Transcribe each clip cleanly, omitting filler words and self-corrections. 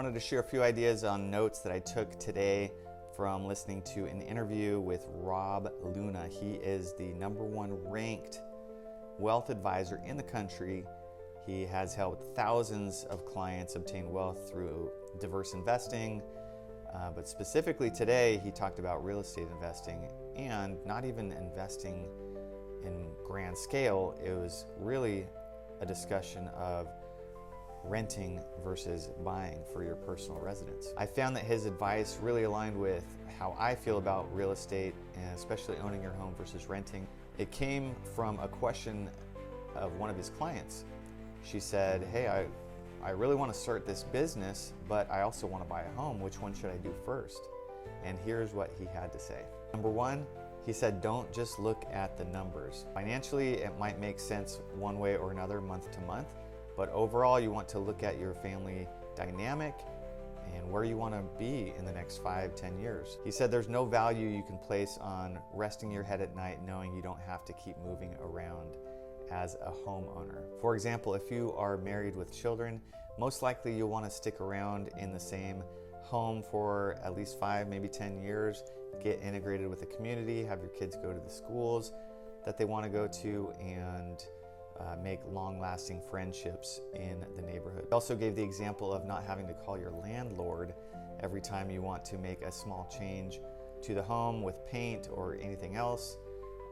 wanted to share a few ideas on notes that I took today from listening to an interview with Rob Luna. He is the #1 ranked wealth advisor in the country. He has helped thousands of clients obtain wealth through diverse investing, but specifically today he talked about real estate investing, and not even investing in grand scale. It was really a discussion of renting versus buying for your personal residence. I found that his advice really aligned with how I feel about real estate, and especially owning your home versus renting. It came from a question of one of his clients. She said, hey, I really want to start this business, but I also want to buy a home. Which one should I do first? And here's what he had to say. Number one, he said, don't just look at the numbers. Financially, it might make sense one way or another month to month, but overall you want to look at your family dynamic and where you want to be in the next 5-10 years. He said there's no value you can place on resting your head at night knowing you don't have to keep moving around as a homeowner. For example, if you are married with children, most likely you'll want to stick around in the same home for at least 5, maybe 10 years, get integrated with the community, have your kids go to the schools that they want to go to, and make long-lasting friendships in the neighborhood. He also gave the example of not having to call your landlord every time you want to make a small change to the home with paint or anything else.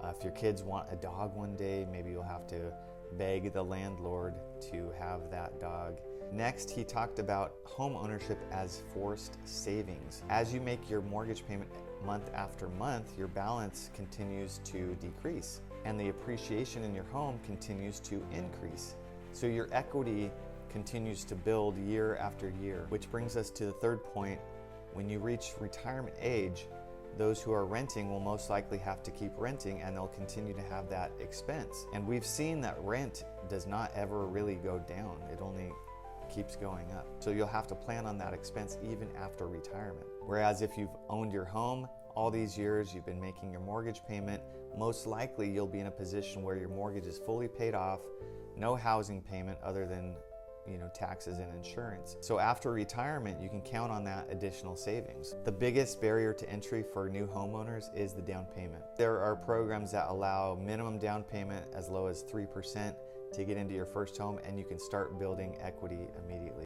If your kids want a dog one day, maybe you'll have to beg the landlord to have that dog. Next, he talked about home ownership as forced savings. As you make your mortgage payment month after month, your balance continues to decrease and the appreciation in your home continues to increase. So your equity continues to build year after year, which brings us to the third point. When you reach retirement age, those who are renting will most likely have to keep renting, and they'll continue to have that expense. And we've seen that rent does not ever really go down. It only keeps going up. So you'll have to plan on that expense even after retirement. Whereas if you've owned your home all these years, you've been making your mortgage payment, most likely you'll be in a position where your mortgage is fully paid off, no housing payment other than taxes and insurance. So after retirement, you can count on that additional savings. The biggest barrier to entry for new homeowners is the down payment. There are programs that allow minimum down payment as low as 3% to get into your first home, and you can start building equity immediately.